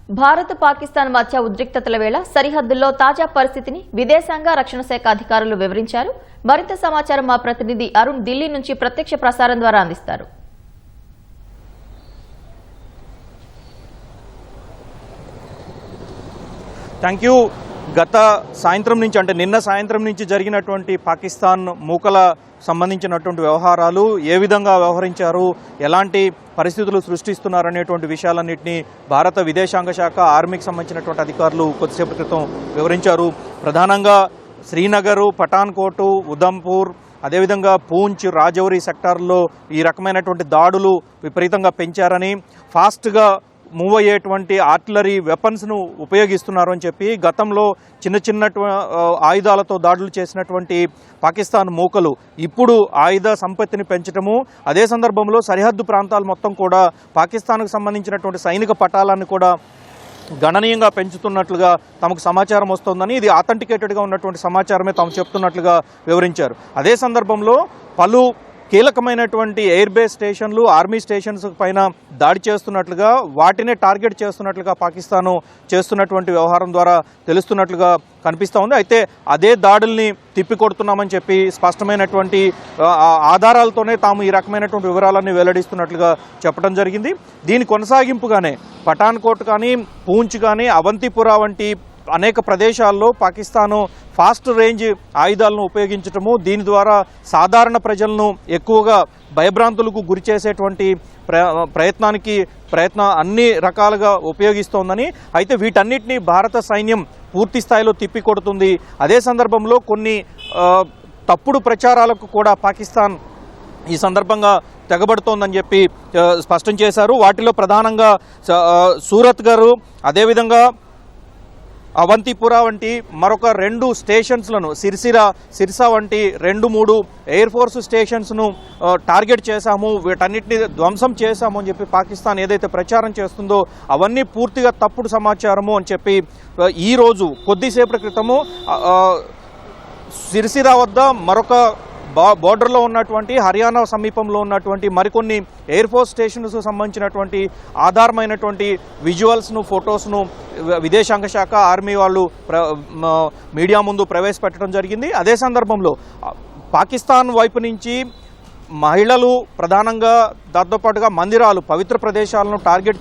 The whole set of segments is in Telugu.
భారత్ పాకిస్తాన్ మధ్య ఉద్రిక్తతల వేళ సరిహద్దుల్లో తాజా పరిస్థితిని విదేశాంగ రక్షణ శాఖ అధికారులు వివరించారు. మరింత సమాచారం మా ప్రతినిధి అరుణ్ ఢిల్లీ నుంచి ప్రత్యక్ష ప్రసారం ద్వారా అందిస్తారు. Thank you. గత సాయంత్రం నుంచి అంటే నిన్న సాయంత్రం నుంచి జరిగినటువంటి పాకిస్తాన్ మూకల సంబంధించినటువంటి వ్యవహారాలు ఏ విధంగా వ్యవహరించారు, ఎలాంటి పరిస్థితులు సృష్టిస్తున్నారు అనేటువంటి విషయాలన్నింటినీ భారత విదేశాంగ శాఖ ఆర్మీకి సంబంధించినటువంటి అధికారులు కొద్దిసేపటి క్రితం వివరించారు. ప్రధానంగా శ్రీనగర్, పఠాన్కోట్, ఉధంపూర్, అదేవిధంగా పూంచ్, రాజౌరి సెక్టార్లో ఈ రకమైనటువంటి దాడులు విపరీతంగా పెంచారని, ఫాస్ట్గా మూవ్ అయ్యేటువంటి ఆర్టిలరీ వెపన్స్ను ఉపయోగిస్తున్నారు అని చెప్పి గతంలో చిన్న ఆయుధాలతో దాడులు చేసినటువంటి పాకిస్తాన్ మూకలు ఇప్పుడు ఆయుధ సంపత్తిని పెంచడము, అదే సందర్భంలో సరిహద్దు ప్రాంతాలు మొత్తం కూడా పాకిస్తాన్కు సంబంధించినటువంటి సైనిక పటాలాన్ని కూడా గణనీయంగా పెంచుతున్నట్లుగా తమకు సమాచారం వస్తోందని, ఇది ఆథెంటికేటెడ్గా ఉన్నటువంటి సమాచారమే తాము చెప్తున్నట్లుగా వివరించారు. అదే సందర్భంలో పలు కీలకమైనటువంటి ఎయిర్ బేస్ స్టేషన్లు, ఆర్మీ స్టేషన్స్ పైన దాడి చేస్తున్నట్లుగా, వాటినే టార్గెట్ చేస్తున్నట్లుగా పాకిస్తాను చేస్తున్నటువంటి వ్యవహారం ద్వారా తెలుస్తున్నట్లుగా కనిపిస్తూ ఉంది. అయితే అదే దాడుల్ని తిప్పికొడుతున్నామని చెప్పి స్పష్టమైనటువంటి ఆధారాలతోనే తాము ఈ రకమైనటువంటి వివరాలన్నీ వెల్లడిస్తున్నట్లుగా చెప్పడం జరిగింది. దీని కొనసాగింపుగానే పఠాన్కోట్ కానీ, పూంచ్ కానీ, అవంతిపురా వంటి అనేక ప్రదేశాల్లో పాకిస్తాను ఫాస్ట్ రేంజ్ ఆయుధాలను ఉపయోగించటము, దీని ద్వారా సాధారణ ప్రజలను ఎక్కువగా భయభ్రాంతులకు గురి చేసేటువంటి ప్రయత్నం అన్ని రకాలుగా ఉపయోగిస్తోందని, అయితే వీటన్నిటినీ భారత సైన్యం పూర్తి స్థాయిలో తిప్పికొడుతుంది. అదే సందర్భంలో కొన్ని తప్పుడు ప్రచారాలకు కూడా పాకిస్తాన్ ఈ సందర్భంగా తెగబడుతోందని చెప్పి స్పష్టం చేశారు. వాటిలో ప్రధానంగా సూరత్ గారు, అదేవిధంగా అవంతిపురా వంటి మరొక 2 స్టేషన్స్లను, సిర్సా వంటి 2-3 ఎయిర్ ఫోర్స్ స్టేషన్స్ను టార్గెట్ చేశాము, వీటన్నిటిని ధ్వంసం చేశాము అని చెప్పి పాకిస్తాన్ ఏదైతే ప్రచారం చేస్తుందో అవన్నీ పూర్తిగా తప్పుడు సమాచారము అని చెప్పి ఈరోజు కొద్దిసేపటి క్రితము సిర్సిరా వద్ద మరొక బోర్డర్లో ఉన్నటువంటి హర్యానా సమీపంలో ఉన్నటువంటి మరికొన్ని ఎయిర్ ఫోర్స్ స్టేషన్స్ సంబంధించినటువంటి ఆధారమైనటువంటి విజువల్స్ను, ఫొటోస్ను విదేశాంగ శాఖ ఆర్మీ వాళ్ళు మీడియా ముందు ప్రవేశపెట్టడం జరిగింది. అదే సందర్భంలో పాకిస్తాన్ వైపు నుంచి మహిళలు ప్రధానంగా దాంతోపాటుగా మందిరాలు, పవిత్ర ప్రదేశాలను టార్గెట్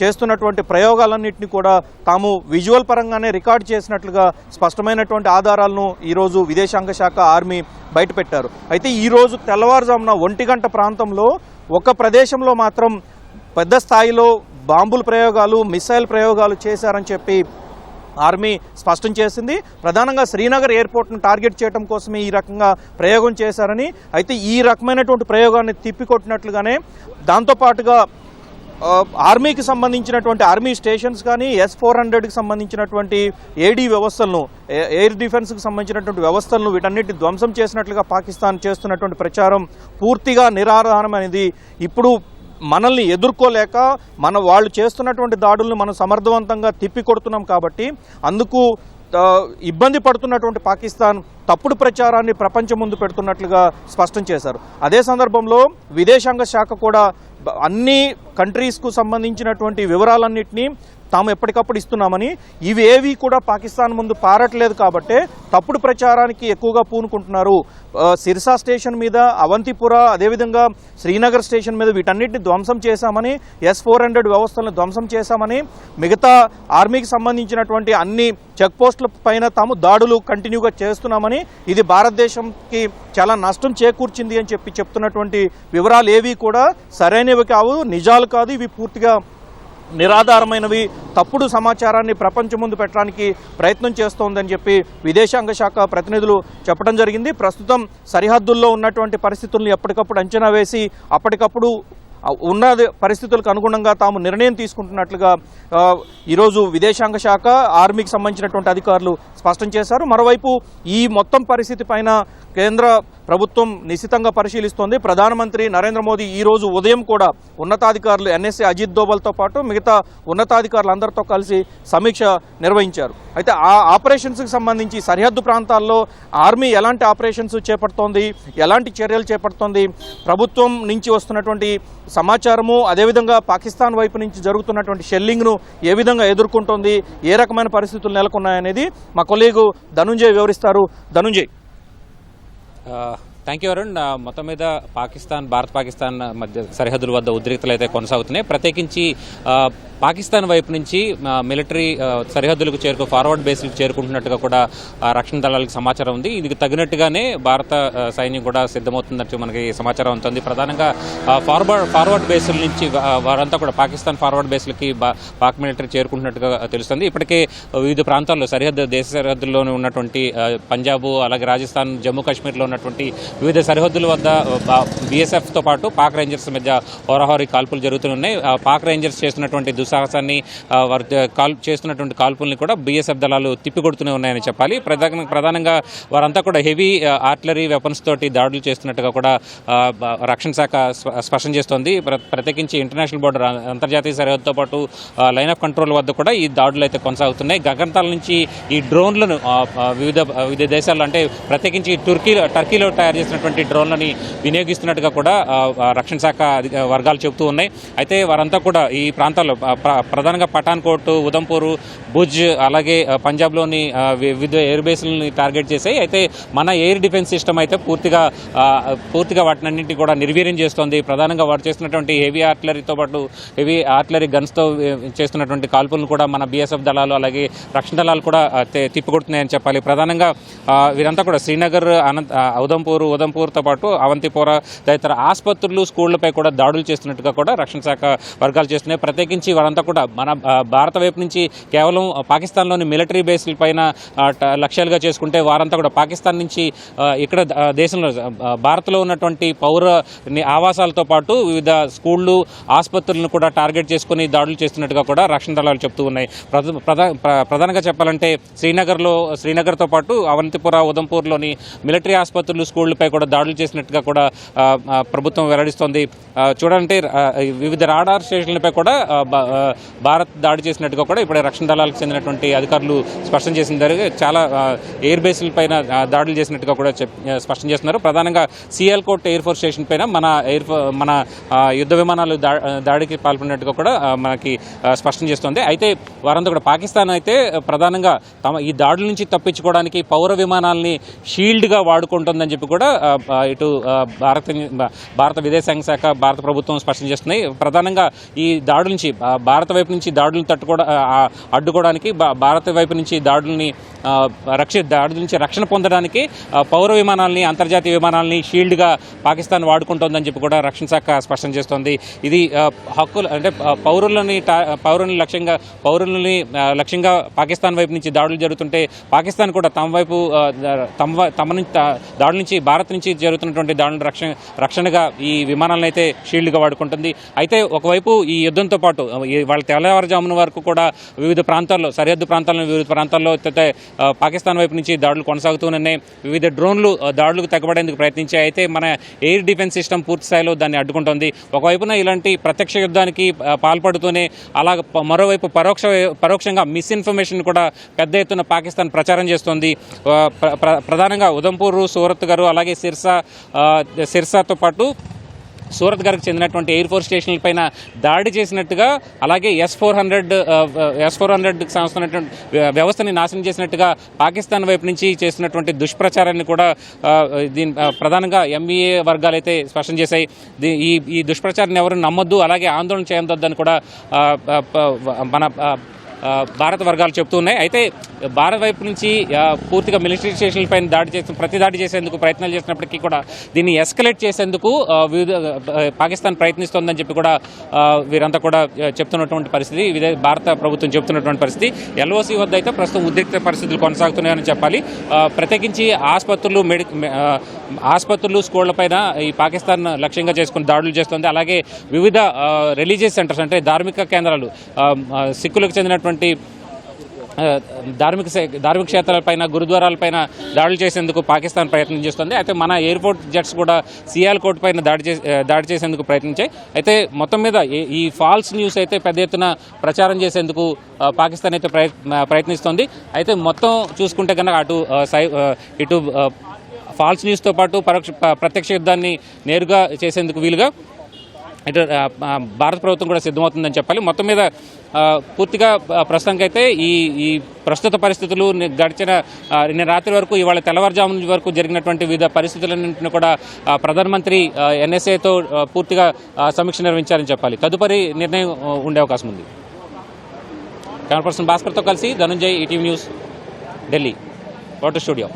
చేస్తున్నటువంటి ప్రయోగాలన్నింటినీ కూడా తాము విజువల్ పరంగానే రికార్డ్ చేసినట్లుగా స్పష్టమైనటువంటి ఆధారాలను ఈరోజు విదేశాంగ శాఖ ఆర్మీ బయటపెట్టారు. అయితే ఈరోజు తెల్లవారుజామున 1 గంట ప్రాంతంలో ఒక ప్రదేశంలో మాత్రం పెద్ద స్థాయిలో బాంబుల ప్రయోగాలు, మిసైల్ ప్రయోగాలు చేశారని చెప్పి ఆర్మీ స్పష్టం చేసింది. ప్రధానంగా శ్రీనగర్ ఎయిర్పోర్ట్ను టార్గెట్ చేయడం కోసమే ఈ రకంగా ప్రయోగం చేశారని, అయితే ఈ రకమైనటువంటి ప్రయోగాన్ని తిప్పికొట్టినట్లుగానే దాంతోపాటుగా ఆర్మీకి సంబంధించినటువంటి ఆర్మీ స్టేషన్స్ కానీ, S-400కి సంబంధించినటువంటి ఏడీ వ్యవస్థలను, ఎయిర్ డిఫెన్స్కి సంబంధించినటువంటి వ్యవస్థలను వీటన్నిటిని ధ్వంసం చేసినట్లుగా పాకిస్తాన్ చేస్తున్నటువంటి ప్రచారం పూర్తిగా నిరాధారమైనది. ఇప్పుడు మనల్ని ఎదుర్కోలేక వాళ్ళు చేస్తున్నటువంటి దాడులను మనం సమర్థవంతంగా తిప్పికొడుతున్నాం కాబట్టి అందుకు ఇబ్బంది పడుతున్నటువంటి పాకిస్తాన్ తప్పుడు ప్రచారాన్ని ప్రపంచం ముందు పెడుతున్నట్లుగా స్పష్టం చేశారు. అదే సందర్భంలో విదేశాంగ శాఖ కూడా అన్ని కంట్రీస్కు సంబంధించినటువంటి వివరాలన్నింటినీ తాము ఎప్పటికప్పుడు ఇస్తున్నామని, ఇవి ఏవి కూడా పాకిస్తాన్ ముందు పారట్లేదు కాబట్టే తప్పుడు ప్రచారానికి ఎక్కువగా పూనుకుంటున్నారు. సిర్సా స్టేషన్ మీద, అవంతిపురా, అదేవిధంగా శ్రీనగర్ స్టేషన్ మీద వీటన్నిటిని ధ్వంసం చేశామని, S-400 వ్యవస్థలను ధ్వంసం చేశామని, మిగతా ఆర్మీకి సంబంధించినటువంటి అన్ని చెక్ పోస్టుల పైన తాము దాడులు కంటిన్యూగా చేస్తున్నామని, ఇది భారతదేశంకి చాలా నష్టం చేకూర్చింది అని చెప్తున్నటువంటి వివరాలు ఏవి కూడా సరైనవి కావు, నిజాలు కాదు, ఇవి పూర్తిగా నిరాధారమైనవి, తప్పుడు సమాచారాన్ని ప్రపంచం ముందు పెట్టడానికి ప్రయత్నం చేస్తోందని చెప్పి విదేశాంగ శాఖ ప్రతినిధులు చెప్పడం జరిగింది. ప్రస్తుతం సరిహద్దుల్లో ఉన్నటువంటి పరిస్థితులను ఎప్పటికప్పుడు అంచనా వేసి అప్పటికప్పుడు ఉన్న పరిస్థితులకు అనుగుణంగా తాము నిర్ణయం తీసుకుంటున్నట్లుగా ఈరోజు విదేశాంగ శాఖ ఆర్మీకి సంబంధించినటువంటి అధికారులు స్పష్టం చేశారు. మరోవైపు ఈ మొత్తం పరిస్థితి పైన కేంద్ర ప్రభుత్వం నిశితంగా పరిశీలిస్తోంది. ప్రధానమంత్రి నరేంద్ర మోదీ ఈ రోజు ఉదయం కూడా ఉన్నతాధికారులు ఎన్ఎస్ఏ అజిత్ దోవల్తో పాటు మిగతా ఉన్నతాధికారులందరితో కలిసి సమీక్ష నిర్వహించారు. అయితే ఆ ఆపరేషన్స్కి సంబంధించి సరిహద్దు ప్రాంతాల్లో ఆర్మీ ఎలాంటి ఆపరేషన్స్ చేపడుతోంది, ఎలాంటి చర్యలు చేపడుతోంది, ప్రభుత్వం నుంచి వస్తున్నటువంటి సమాచారము, అదేవిధంగా పాకిస్తాన్ వైపు నుంచి జరుగుతున్నటువంటి షెల్లింగ్ను ఏ విధంగా ఎదుర్కొంటోంది, ఏ రకమైన పరిస్థితులు నెలకొన్నాయనేది మా కొలీగు ధనుంజయ్ వివరిస్తారు. ధనుంజయ్. Thank you Arun. మొత్తం మీద భారత్ పాకిస్తాన్ మధ్య సరిహద్దుల వద్ద ఉద్రిక్తలు అయితే కొనసాగుతున్నాయి. ప్రత్యేకించి పాకిస్తాన్ వైపు నుంచి మిలిటరీ సరిహద్దులకు ఫార్వర్డ్ బేస్లకు చేరుకుంటున్నట్టుగా కూడా రక్షణ దళాలకు సమాచారం ఉంది. ఇది తగినట్టుగానే భారత సైన్యం కూడా సిద్ధమవుతున్నట్టు మనకి సమాచారం ఉంటుంది. ప్రధానంగా ఫార్వర్డ్ బేసుల నుంచి వారంతా కూడా పాకిస్తాన్ ఫార్వర్డ్ బేస్లకి పాక్ మిలిటరీ చేరుకుంటున్నట్టుగా తెలుస్తుంది. ఇప్పటికే వివిధ ప్రాంతాల్లో దేశ సరిహద్దుల్లోనే ఉన్నటువంటి పంజాబ్, అలాగే రాజస్థాన్, జమ్మూ కాశ్మీర్లో ఉన్నటువంటి వివిధ సరిహద్దుల వద్ద బీఎస్ఎఫ్తో పాటు పాక్ రేంజర్స్ మధ్య హోరాహోరీ కాల్పులు జరుగుతున్నాయి. పాక్ రేంజర్స్ చేస్తున్నటువంటి దుస్సాహసాన్ని, వారు చేస్తున్నటువంటి కాల్పుల్ని కూడా బీఎస్ఎఫ్ దళాలు తిప్పికొడుతూనే ఉన్నాయని చెప్పాలి. ప్రధానంగా వారంతా కూడా హెవీ ఆర్టిలరీ వెపన్స్ తోటి దాడులు చేస్తున్నట్టుగా కూడా రక్షణ శాఖ స్పష్టం చేస్తోంది. ప్రత్యేకించి ఇంటర్నేషనల్ బోర్డర్, అంతర్జాతీయ సరిహద్దుతో పాటు లైన్ ఆఫ్ కంట్రోల్ వద్ద కూడా ఈ దాడులు అయితే కొనసాగుతున్నాయి. గగనతల నుంచి ఈ డ్రోన్లను వివిధ దేశాల్లో, అంటే ప్రత్యేకించి టర్కీలో తయారు చేసినటువంటి డ్రోన్లని వినియోగిస్తున్నట్టుగా కూడా రక్షణ శాఖ వర్గాలు చెబుతూ ఉన్నాయి. అయితే వారంతా కూడా ఈ ప్రాంతాల్లో ప్రధానంగా పఠాన్కోట్, ఉదంపూర్, భుజ్, అలాగే పంజాబ్లోని వివిధ ఎయిర్ బేస్లని టార్గెట్ చేశాయి. అయితే మన ఎయిర్ డిఫెన్స్ సిస్టమ్ అయితే పూర్తిగా వాటినన్నింటినీ కూడా నిర్వీర్యం చేస్తోంది. ప్రధానంగా వారు చేస్తున్నటువంటి హెవీ ఆర్టిలరీతో పాటు హెవీ ఆర్టిలరీ గన్స్తో చేస్తున్నటువంటి కాల్పులను కూడా మన బీఎస్ఎఫ్ దళాలు, అలాగే రక్షణ దళాలు కూడా తిప్పికొడుతున్నాయని చెప్పాలి. ప్రధానంగా వీరంతా కూడా శ్రీనగర్, ఉదంపూర్తో పాటు అవంతిపోరా తదితర ఆసుపత్రులు, స్కూళ్లపై కూడా దాడులు చేస్తున్నట్టుగా కూడా రక్షణ శాఖ వర్గాలు చేస్తున్నాయి. ప్రత్యేకించి వారంతా కూడా మన భారత వైపు నుంచి కేవలం పాకిస్తాన్లోని మిలిటరీ బేస్ల పైన లక్ష్యాలుగా చేసుకుంటే, వారంతా కూడా పాకిస్తాన్ నుంచి ఇక్కడ దేశంలో భారత్లో ఉన్నటువంటి పౌర ఆవాసాలతో పాటు వివిధ స్కూళ్లు, ఆసుపత్రులను కూడా టార్గెట్ చేసుకుని దాడులు చేస్తున్నట్టుగా కూడా రక్షణ దళాలు చెప్తూ ఉన్నాయి. ప్రధానంగా చెప్పాలంటే శ్రీనగర్తో పాటు అవంతిపుర, ఉదంపూర్లోని మిలిటరీ ఆసుపత్రులు, స్కూళ్లపై కూడా దాడులు చేసినట్టుగా కూడా ప్రభుత్వం వెల్లడిస్తోంది. చూడాలంటే వివిధ రాడార్ స్టేషన్లపై కూడా భారత్ దాడి చేసినట్టుగా కూడా ఇప్పుడు రక్షణ దళాలకు చెందినటువంటి అధికారులు స్పష్టం చేసిన చాలా ఎయిర్ బేస్ల పైన దాడులు చేసినట్టుగా కూడా స్పష్టం చేస్తున్నారు. ప్రధానంగా సియాల్కోట్ ఎయిర్ ఫోర్స్ స్టేషన్ పైన మన యుద్ధ విమానాలు దాడికి పాల్పడినట్టుగా కూడా మనకి స్పష్టం చేస్తోంది. అయితే వారంతా కూడా పాకిస్తాన్ అయితే ప్రధానంగా ఈ దాడుల నుంచి తప్పించుకోవడానికి పౌర విమానాలని షీల్డ్గా వాడుకుంటుందని చెప్పి కూడా ఇటు భారత విదేశాంగ శాఖ, భారత ప్రభుత్వం స్పష్టం చేస్తున్నాయి. ప్రధానంగా ఈ దాడుల నుంచి భారత వైపు నుంచి దాడులను అడ్డుకోవడానికి, భారత వైపు నుంచి దాడుల నుంచి రక్షణ పొందడానికి పౌర విమానాలని, అంతర్జాతీయ విమానాలని షీల్డ్గా పాకిస్తాన్ వాడుకుంటోందని చెప్పి కూడా రక్షణ శాఖ స్పష్టం చేస్తోంది. ఇది హక్కులు, అంటే పౌరుల్ని లక్ష్యంగా పాకిస్తాన్ వైపు నుంచి దాడులు జరుగుతుంటే పాకిస్తాన్ కూడా తమ నుంచి దాడుల నుంచి, భారత్ నుంచి జరుగుతున్నటువంటి దాడుల రక్షణగా ఈ విమానాలను అయితే షీల్డ్గా వాడుకుంటుంది. అయితే ఒకవైపు ఈ యుద్ధంతో పాటు వాళ్ళ తెల్లవారుజామున వరకు కూడా వివిధ ప్రాంతాల్లో, సరిహద్దు ప్రాంతాల్లో పాకిస్తాన్ వైపు నుంచి దాడులు కొనసాగుతూనే వివిధ డ్రోన్లు దాడులకు తెగబడేందుకు ప్రయత్నించాయి. అయితే మన ఎయిర్ డిఫెన్స్ సిస్టమ్ పూర్తి స్థాయిలో దాన్ని అడ్డుకుంటోంది. ఒకవైపున ఇలాంటి ప్రత్యక్ష యుద్ధానికి పాల్పడుతూనే అలాగ మరోవైపు పరోక్షంగా మిస్ఇన్ఫర్మేషన్ కూడా పెద్ద ఎత్తున పాకిస్తాన్ ప్రచారం చేస్తోంది. ప్రధానంగా ఉదంపూర్, సూరత్ గారు, అలాగే సిర్సాతో పాటు సూరత్ గారికి చెందినటువంటి ఎయిర్ ఫోర్స్ స్టేషన్లపైన దాడి చేసినట్టుగా, అలాగే S-400 సంస్థనటువంటి వ్యవస్థని నాశనం చేసినట్టుగా పాకిస్తాన్ వైపు నుంచి చేస్తున్నటువంటి దుష్ప్రచారాన్ని కూడా ప్రధానంగా ఎంఈఏ వర్గాలు అయితే స్పష్టం చేశాయి. ఈ దుష్ప్రచారాన్ని ఎవరు నమ్మొద్దు, అలాగే ఆందోళన చేయొద్దని కూడా మన భారత వర్గాలు చెబుతున్నాయి. అయితే భారత్ వైపు నుంచి పూర్తిగా మిలిటరీ స్టేషన్లపైన ప్రతి దాడి చేసేందుకు ప్రయత్నాలు చేసినప్పటికీ కూడా దీన్ని ఎస్కలేట్ చేసేందుకు పాకిస్తాన్ ప్రయత్నిస్తోందని చెప్పి కూడా వీరంతా కూడా చెప్తున్నటువంటి పరిస్థితి, భారత ప్రభుత్వం చెప్తున్నటువంటి పరిస్థితి. ఎల్ఓసి వద్ద అయితే ప్రస్తుతం ఉద్రిక్త పరిస్థితులు కొనసాగుతున్నాయని చెప్పాలి. ప్రత్యేకించి ఆసుపత్రులు, స్కూళ్లపైన ఈ పాకిస్తాన్ లక్ష్యంగా చేసుకుని దాడులు చేస్తుంది. అలాగే వివిధ రిలీజియస్ సెంటర్స్, అంటే ధార్మిక కేంద్రాలు, సిక్కులకు చెందినటువంటి ధార్మిక క్షేత్రాలపైన గురుద్వారాలపైన దాడులు చేసేందుకు పాకిస్తాన్ ప్రయత్నం చేస్తుంది. అయితే మన ఎయిర్పోర్ట్ జెట్స్ కూడా సియాల్కోట్ పైన దాడి చేసేందుకు ప్రయత్నించాయి. అయితే మొత్తం మీద ఈ ఫాల్స్ న్యూస్ అయితే పెద్ద ఎత్తున ప్రచారం చేసేందుకు పాకిస్తాన్ అయితే ప్రయత్నిస్తోంది. అయితే మొత్తం చూసుకుంటే కనుక ఇటు ఫాల్స్ న్యూస్తో పాటు ప్రత్యక్ష యుద్ధాన్ని నేరుగా చేసేందుకు వీలుగా ఇటు భారత ప్రభుత్వం కూడా సిద్ధమవుతుందని చెప్పాలి. మొత్తం మీద పూర్తిగా ప్రస్తుతానికైతే ఈ ప్రస్తుత పరిస్థితులు గడిచిన నిన్న రాత్రి వరకు ఇవాళ తెల్లవారుజాము వరకు జరిగినటువంటి వివిధ పరిస్థితులన్నింటినీ కూడా ప్రధానమంత్రి ఎన్ఎస్ఏతో పూర్తిగా సమీక్ష నిర్వహించారని చెప్పాలి. తదుపరి నిర్ణయం ఉండే అవకాశం ఉంది. కెమెరా పర్సన్ భాస్కర్తో కలిసి Dhananjay, ETV news, Delhi. Water studio.